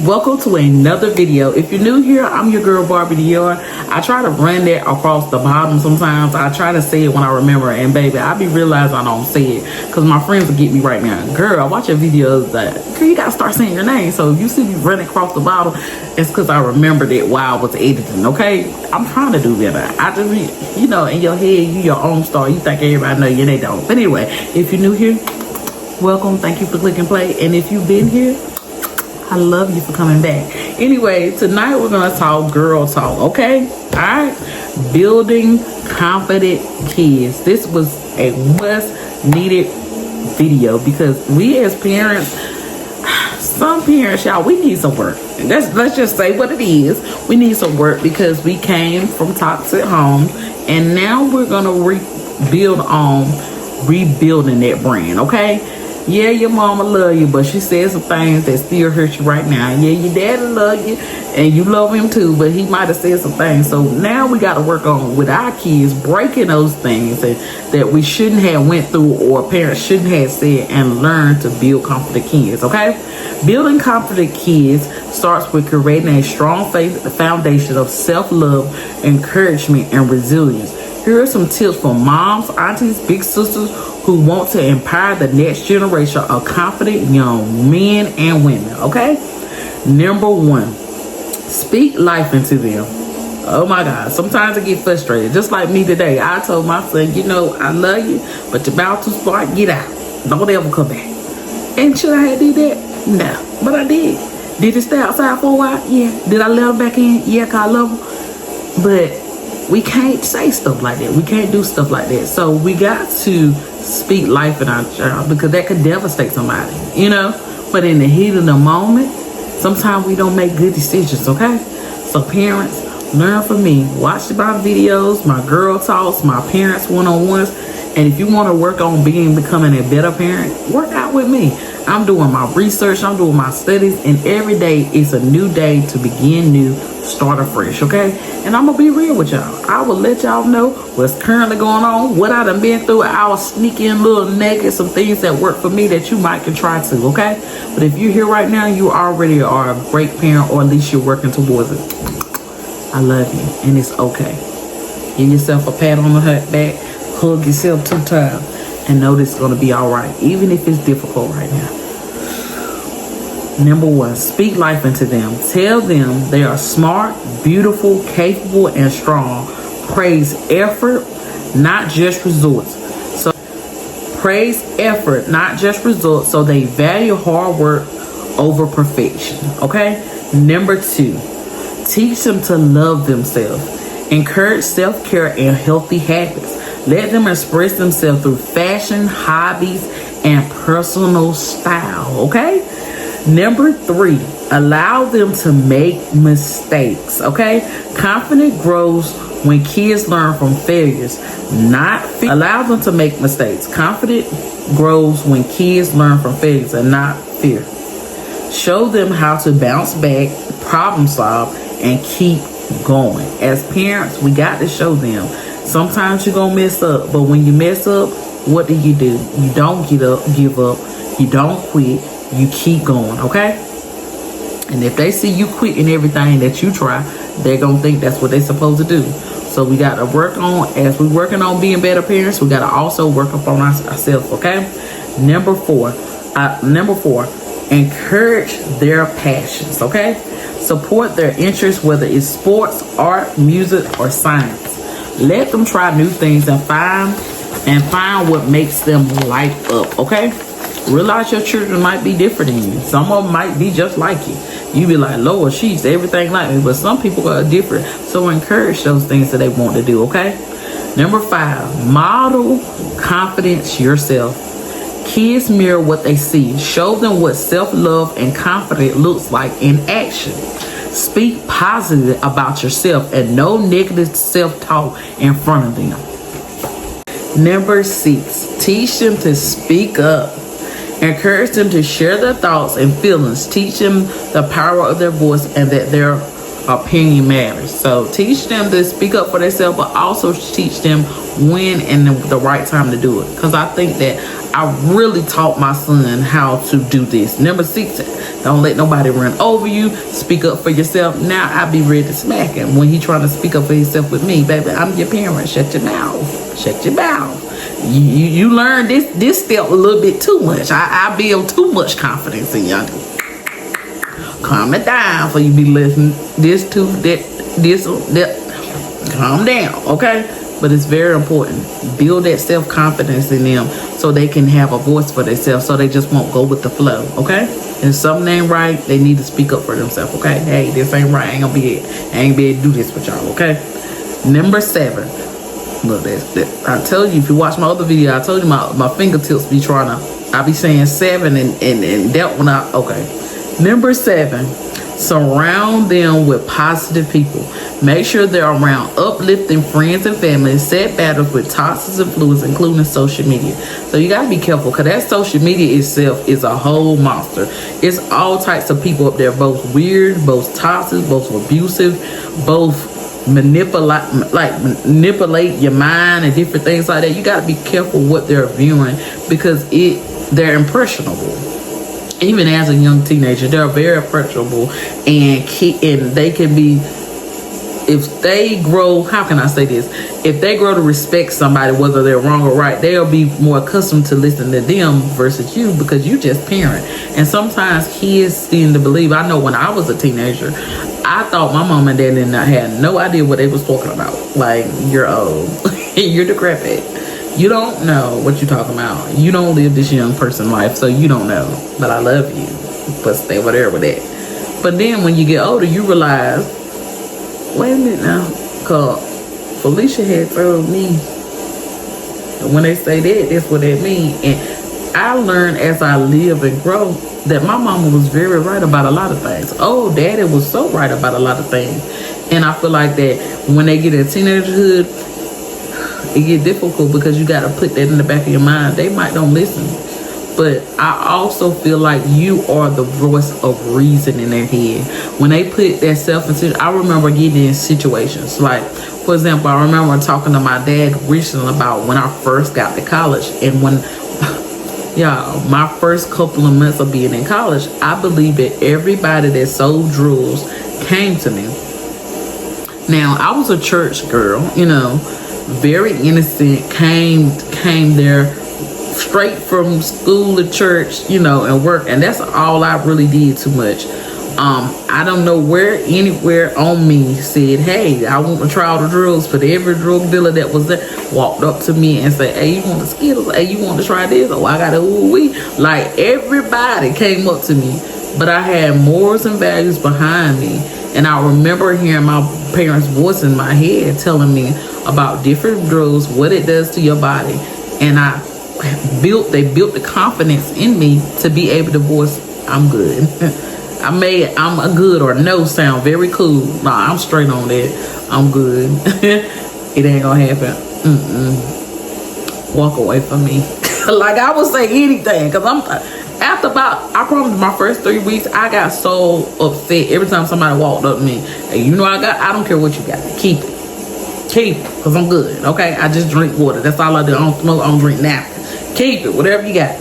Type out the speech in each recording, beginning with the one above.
Welcome to another video. If you're new here, I'm your girl Barbie Dior. I try to run that across the bottom sometimes. I try to say it when I remember, and baby, I be realizing I don't say it because my friends will get me right now. Girl, I watch your videos that girl, you gotta start saying your name. So if you see me running across the bottom, it's because I remembered it while I was editing. Okay, I'm trying to do better. I just, you know, in your head, you your own star. You think everybody know you, they don't. But anyway, if you're new here, welcome. Thank you for clicking play. And if you've been here, I love you for coming back. Anyway, tonight we're gonna talk girl talk, okay? All right, building confident kids. This was a must needed video because we as parents, some parents, y'all, we need some work. Let's just say what it is. We need some work because we came from toxic homes, and now we're gonna rebuild on rebuilding that brand, okay? Yeah, your mama love you, but she said some things that still hurt you right now. Yeah, your daddy love you, and you love him too, but he might have said some things. So now we got to work on with our kids, breaking those things that we shouldn't have went through or parents shouldn't have said, and learn to build confident kids, okay? Building confident kids starts with creating a strong foundation of self-love, encouragement, and resilience. Here are some tips for moms, aunties, big sisters who want to empower the next generation of confident young men and women, okay? Number one, speak life into them. Oh my God, sometimes I get frustrated. Just like me today, I told my son, you know, I love you, but you're about to start, get out. Don't ever come back. And should I have did that? No, but I did. Did he stay outside for a while? Yeah. Did I let him back in? Yeah, cause I love him. But we can't say stuff like that. We can't do stuff like that. So we got to speak life in our child because that could devastate somebody, you know? But in the heat of the moment, sometimes we don't make good decisions, okay? So parents, learn from me. Watch my videos, my girl talks, my parents one-on-ones. And if you want to work on becoming a better parent, work out with me. I'm doing my research, I'm doing my studies, and every day is a new day to begin new, start afresh, okay? And I'm gonna be real with y'all. I will let y'all know what's currently going on, what I done been through. I'll sneak in little nuggets, some things that work for me that you might can try to, okay? But if you're here right now, you already are a great parent, or at least you're working towards it. I love you, and it's okay. Give yourself a pat on the back, hug yourself 2 times, and know this is going to be all right, even if it's difficult right now. Number one, speak life into them. Tell them they are smart, beautiful, capable, and strong. Praise effort, not just results. So praise effort, not just results. So they value hard work over perfection, okay? Number 2, teach them to love themselves. Encourage self-care and healthy habits. Let them express themselves through fashion, hobbies, and personal style, okay? Number 3, allow them to make mistakes, okay? Confidence grows when kids learn from failures, not fear. Allow them to make mistakes. Confidence grows when kids learn from failures and not fear. Show them how to bounce back, problem solve, and keep going. As parents, we got to show them. Sometimes you're gonna mess up, but when you mess up, what do? You don't give up, you don't quit, you keep going, okay? And if they see you quitting everything that you try, they're gonna think that's what they're supposed to do. So we got to work on, as we're working on being better parents, we got to also work upon ourselves, okay? Number four, encourage their passions, okay? Support their interests, whether it's sports, art, music, or science. Let them try new things and find what makes them light up, okay? Realize your children might be different than you. Some of them might be just like you. You be like, Lord, she's everything like me. But some people are different. So encourage those things that they want to do, okay? Number 5, model confidence yourself. Kids mirror what they see. Show them what self-love and confidence looks like in action. Speak positive about yourself and no negative self-talk in front of them. Number 6, teach them to speak up. Encourage them to share their thoughts and feelings. Teach them the power of their voice and that their opinion matters. So teach them to speak up for themselves, but also teach them when and the right time to do it. Because I think that I really taught my son how to do this. Number 6, don't let nobody run over you. Speak up for yourself. Now I be ready to smack him when he trying to speak up for himself with me. Baby, I'm your parent. Shut your mouth. Shut your mouth. You learn this step a little bit too much. I build too much confidence in y'all. Calm it down for you be listening this to that. Calm down, okay? But it's very important. Build that self-confidence in them so they can have a voice for themselves, so they just won't go with the flow, okay? If something ain't right, they need to speak up for themselves, okay? Hey, this ain't right. I ain't able to do this with y'all, okay? Number 7. Look, I told you, if you watch my other video, I told you my fingertips be trying to, I be saying 7 and that one out, okay. Number 7, surround them with positive people. Make sure they're around uplifting friends and family. Set battles with toxic influence, including social media. So you gotta be careful, because that social media itself is a whole monster. It's all types of people up there, both weird, both toxic, both abusive, both manipulate your mind and different things like that. You gotta be careful what they're viewing, because they're impressionable. Even as a young teenager, they're very impressionable, and they can be, if they grow, how can I say this? If they grow to respect somebody, whether they're wrong or right, they'll be more accustomed to listening to them versus you, because you just parent. And sometimes kids seem to believe, I know when I was a teenager, I thought my mom and dad had no idea what they was talking about. Like, you're old, you're decrepit. You don't know what you're talking about. You don't live this young person life, so you don't know. But I love you. But stay over there with that. But then when you get older, you realize, wait a minute now, because Felicia had told me, when they say that, that's what that means. And I learned as I live and grow that my mama was very right about a lot of things. Oh, daddy was so right about a lot of things. And I feel like that when they get in teenagerhood, it get difficult, because you got to put that in the back of your mind. They might don't listen. But I also feel like you are the voice of reason in their head. When they put that self-esteem, I remember getting in situations. Like, for example, I remember talking to my dad recently about when I first got to college. And when, my first couple of months of being in college, I believe that everybody that sold drugs came to me. Now, I was a church girl, very innocent, came there straight from school to church, and work, and that's all I really did too much. I don't know where anywhere on me said, hey, I want to try all the drugs, but every drug dealer that was there walked up to me and said, hey, you want the Skittles? Hey, you want to try this? Oh, I got a ooh-wee. Like, everybody came up to me, but I had morals and values behind me. And I remember hearing my parents' voice in my head telling me about different drugs, what it does to your body. And they built the confidence in me to be able to voice, I'm good. I'm a good or no sound very cool. Nah, I'm straight on that. I'm good. It ain't gonna happen. Walk away from me. Like, I would say anything, because after about, I promise, my first 3 weeks, I got so upset every time somebody walked up to me. And I don't care what you got. Keep it. Because I'm good, okay? I just drink water. That's all I do. I don't smoke. I don't drink napkins. Keep it, whatever you got.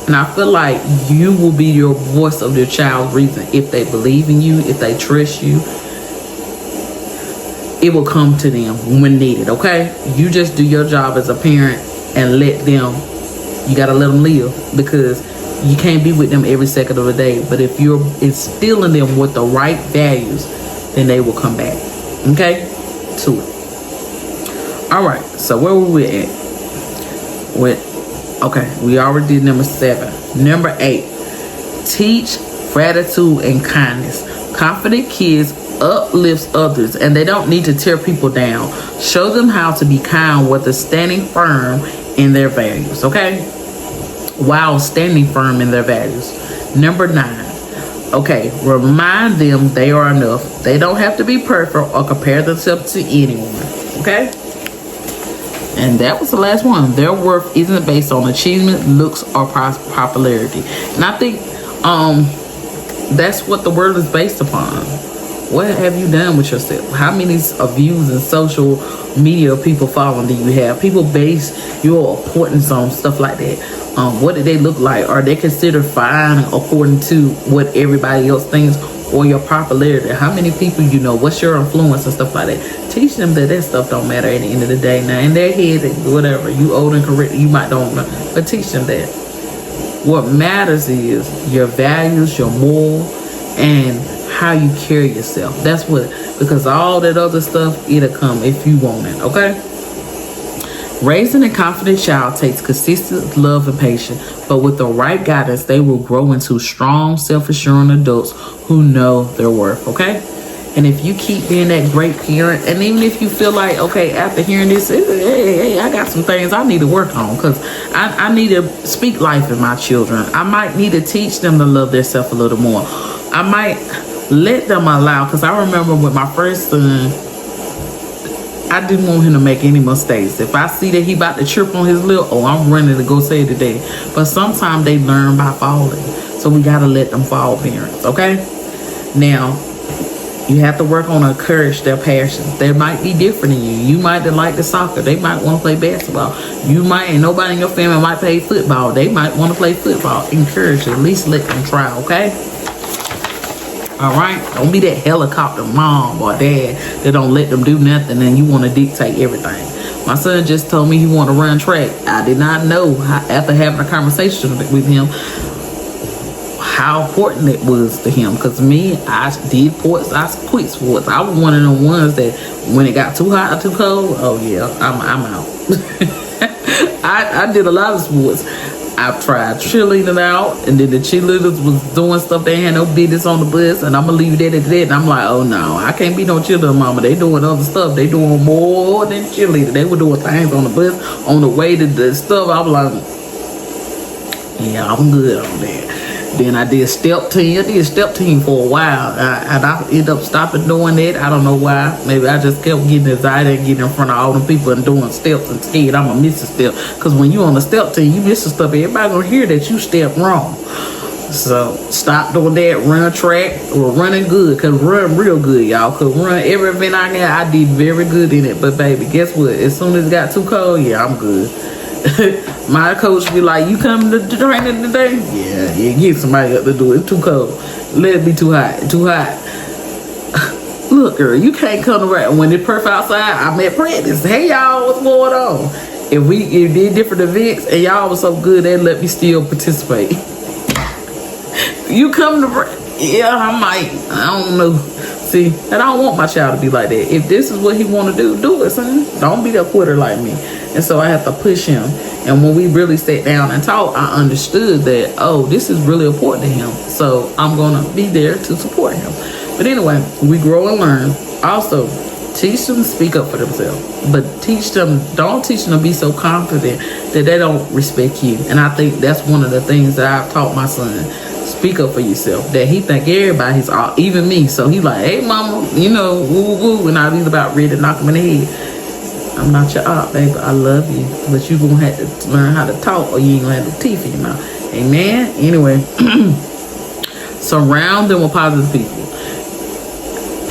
And I feel like you will be your voice of their child's reason. If they believe in you, if they trust you, it will come to them when needed, okay? You just do your job as a parent and let them, you got to let them live, because you can't be with them every second of the day. But if you're instilling them with the right values, then they will come back, okay? To it. All right, so where were we at? Okay, we already did number 7. Number 8, teach gratitude and kindness. Confident kids uplifts others, and they don't need to tear people down. Show them how to be kind while standing firm in their values, okay? While standing firm in their values. Number 9, okay, remind them they are enough. They don't have to be perfect or compare themselves to anyone, okay? And that was the last one. Their worth isn't based on achievement, looks, or popularity. And I think that's what the world is based upon. What have you done with yourself? How many views and social media people following do you have? People base your importance on stuff like that. What did they look like? Are they considered fine according to what everybody else thinks, or your popularity? How many people you know? What's your influence and stuff like that? Teach them that stuff don't matter at the end of the day. Now in their head, whatever, you old and correct, you might don't know, but teach them that. What matters is your values, your moral, and how you carry yourself. That's what, because all that other stuff, it'll come if you want it, okay? Raising a confident child takes consistent love and patience, but with the right guidance, they will grow into strong, self-assuring adults who know their worth, okay? And if you keep being that great parent, and even if you feel like, okay, after hearing this, hey, I got some things I need to work on, because I need to speak life in my children. I might need to teach them to love themselves a little more. I might let them allow, because I remember with my first son, I didn't want him to make any mistakes. If I see that he about to trip on his lip, I'm running to go save the day. But sometimes they learn by falling. So we got to let them fall, parents, okay? Now, you have to work on encourage their passions. They might be different than you. You might like the soccer. They might want to play basketball. You might, and nobody in your family might play football. They might want to play football. Encourage, at least let them try, okay? All right, don't be that helicopter mom or dad that don't let them do nothing and you want to dictate everything. My son just told me he want to run track. I did not know after having a conversation with him how important it was to him. Because me, I did sports, I quit sports. I was one of them ones that when it got too hot or too cold, oh yeah, I'm out. I did a lot of sports. I've tried cheerleading out, and then the cheerleaders was doing stuff they had no business on the bus, and I'm gonna leave that at that. And I'm like, oh no, I can't be no cheerleader, mama. They doing other stuff. They doing more than cheerleader. They were doing things on the bus on the way to the stuff. I was like, yeah, I'm good on that. Then I did step team. I did step team for a while. And I ended up stopping doing that. I don't know why. Maybe I just kept getting excited and getting in front of all them people and doing steps and scared I'm going to miss a step. Because when you on the step team, you miss a step. Everybody going to hear that you step wrong. So stop doing that. Run track or running good. Because run real good, y'all. Because run every event I got, I did very good in it. But baby, guess what? As soon as it got too cold, yeah, I'm good. My coach be like, you coming to training today? Yeah, get somebody up to do it. It's too cold. Let it be too hot. Look, girl, you can't come around when it's perfect outside. I'm at practice. Hey, y'all, what's going on? If we did different events and y'all was so good, they let me still participate. You come to yeah, I might. I don't know. See, and I don't want my child to be like that. If this is what he want to do it, son. Don't be a quitter like me. And so I have to push him. And when we really sat down and talked, I understood that, oh, this is really important to him. So I'm going to be there to support him. But anyway, we grow and learn. Also, teach them to speak up for themselves. But don't teach them to be so confident that they don't respect you. And I think that's one of the things that I've taught my son. Speak up for yourself. That he think everybody's all, even me. So he like, hey mama, woo woo. And I was about ready to knock him in the head. I'm not your aunt, baby. I love you. But you going to have to learn how to talk or you ain't going to have the teeth in your mouth. Amen? Anyway, surround them with positive people.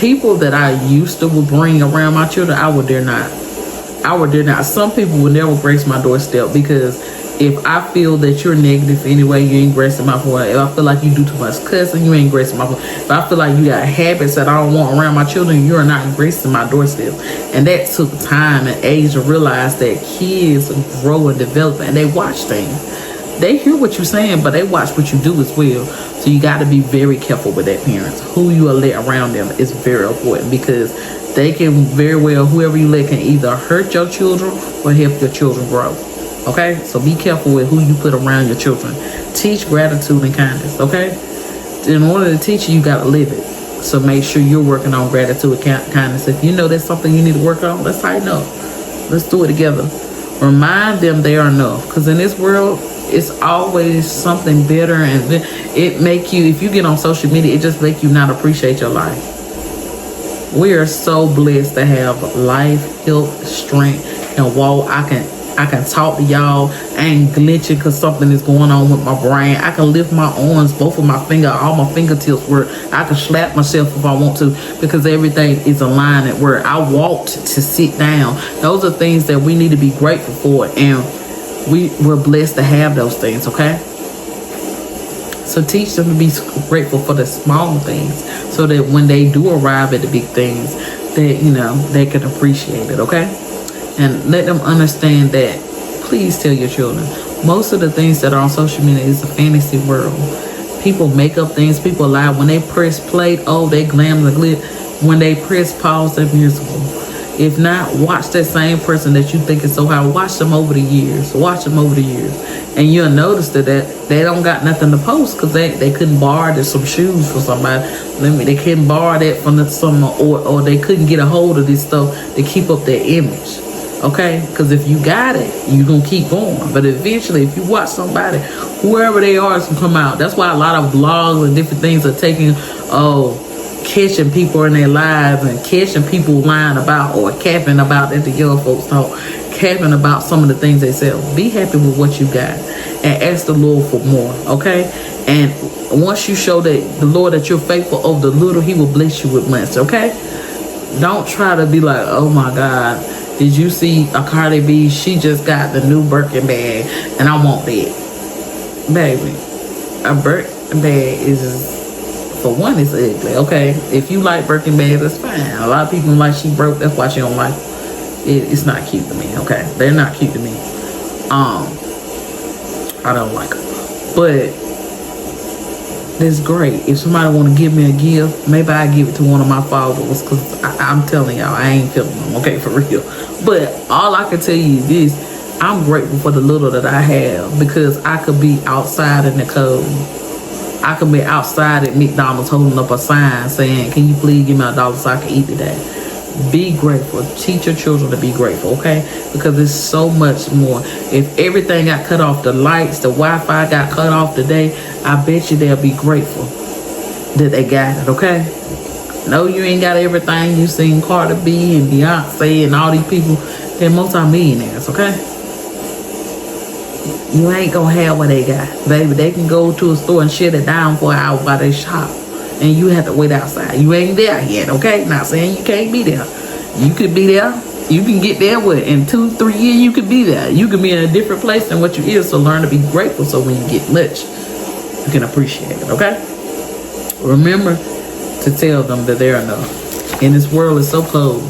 People that I used to bring around my children, I would dare not. Some people would never grace my doorstep because if I feel that you're negative anyway, you ain't gracing my point. If I feel like you do too much cussing, you ain't gracing my point. If I feel like you got habits that I don't want around my children, you're not gracing my doorstep. And that took time and age to realize that kids grow and develop and they watch things. They hear what you're saying, but they watch what you do as well. So you got to be very careful with that, parents. Who you let around them is very important because they can very well, whoever you let can either hurt your children or help your children grow. Okay, so be careful with who you put around your children. Teach gratitude and kindness, okay? In order to teach you got to live it. So make sure you're working on gratitude and kindness. If you know that's something you need to work on, let's tighten up. Let's do it together. Remind them they are enough. Because in this world, it's always something better. And it make you, if you get on social media, it just make you not appreciate your life. We are so blessed to have life, health, strength, and I can talk to y'all. I ain't glitching because something is going on with my brain. I can lift my arms, both of my fingers, all my fingertips where I can slap myself if I want to, because everything is aligned at where I walked to sit down. Those are things that we need to be grateful for, and we're blessed to have those things, okay? So teach them to be grateful for the small things, so that when they do arrive at the big things, that, you know, they can appreciate it, okay? And let them understand that, please tell your children, most of the things that are on social media is a fantasy world. People make up things, people lie. When they press play, oh, they glam and glitz. When they press pause, they're miserable. If not, watch that same person that you think is so high. Watch them over the years. Watch them over the years. And you'll notice that they don't got nothing to post because they couldn't borrow some shoes for somebody. They couldn't borrow that from someone, or they couldn't get a hold of this stuff to keep up their image. Okay? Because if you got it, you're going to keep going. But eventually, if you watch somebody, whoever they are, it's going to come out. That's why a lot of vlogs and different things are taking, catching people in their lives and catching people lying about or capping about, that the young folks talk, capping about some of the things they say. Be happy with what you got and ask the Lord for more, okay? And once you show that the Lord that you're faithful over the little, he will bless you with much, okay? Don't try to be like, oh my God, did you see a Cardi B? She just got the new Birkin bag and I want that. Baby, a Birkin bag is, for one, it's ugly, okay? If you like Birkin bags, that's fine. A lot of people like she broke, that's why she don't like it. It's not cute to me, okay? They're not cute to me. I don't like them. But it's great. If somebody want to give me a gift, maybe I give it to one of my followers, because I'm telling y'all, I ain't feeling them, okay, for real. But all I can tell you is this: I'm grateful for the little that I have, because I could be outside in the cold. I could be outside at McDonald's holding up a sign saying, can you please give me $1 so I can eat today? Be grateful. Teach your children to be grateful, okay? Because there's so much more. If everything got cut off, the lights, the Wi-Fi got cut off today, I bet you they'll be grateful that they got it, okay? No, you ain't got everything. You seen Cardi B and Beyonce and all these people. They're multi-millionaires, okay? You ain't gonna have what they got, baby. They can go to a store and shut it down for an hour while they shop, and you have to wait outside. You ain't there yet, okay? Not saying you can't be there. You could be there. You can get there in 2-3 years. You could be there. You could be in a different place than what you is. So learn to be grateful. So when you get much, you can appreciate it. Okay. Remember to tell them that they're enough. And this world is so cold,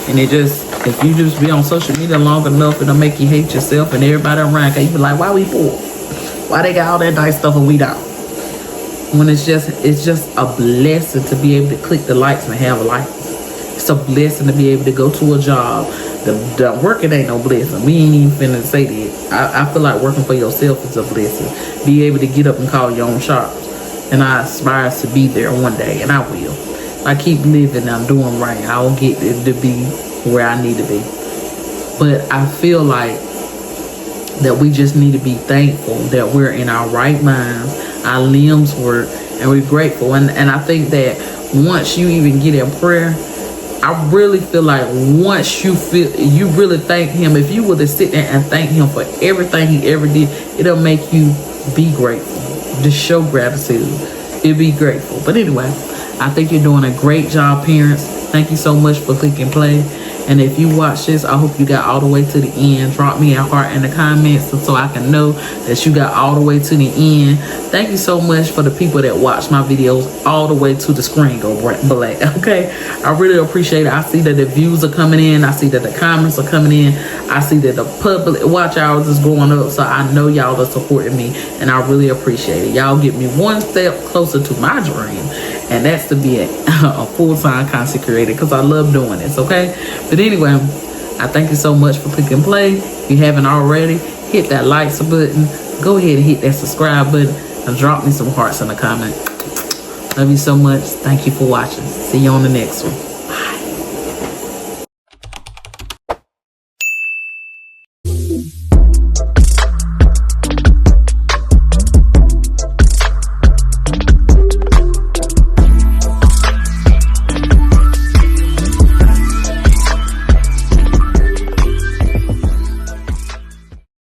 and if you just be on social media long enough, it'll make you hate yourself and everybody around. Cause you be like, why we poor? Why they got all that nice stuff and we don't? When it's just a blessing to be able to click the likes and have a life. It's a blessing to be able to go to a job. The working ain't no blessing. We ain't even finna say that. I feel like working for yourself is a blessing. Be able to get up and call your own shots. And I aspire to be there one day, and I will. I keep living, I'm doing right. I will get to be where I need to be. But I feel like that we just need to be thankful that we're in our right minds, our limbs work, and we're grateful. And I think that once you even get in prayer, I really feel like once you really thank him, if you were to sit there and thank him for everything he ever did, it'll make you be grateful. Just show gratitude. It'll be grateful. But anyway, I think you're doing a great job, parents. Thank you so much for clicking play. And if you watch this, I hope you got all the way to the end. Drop me a heart in the comments so I can know that you got all the way to the end. Thank you so much for the people that watch my videos all the way to the screen go black. Okay, I really appreciate it. I see that the views are coming in. I see that the comments are coming in. I see that the public watch hours is going up. So I know y'all are supporting me, and I really appreciate it. Y'all get me one step closer to my dream, and that's to be a full-time content creator, because I love doing this, okay? But anyway, I thank you so much for clicking play. If you haven't already, hit that like button. Go ahead and hit that subscribe button and drop me some hearts in the comment. Love you so much. Thank you for watching. See you on the next one.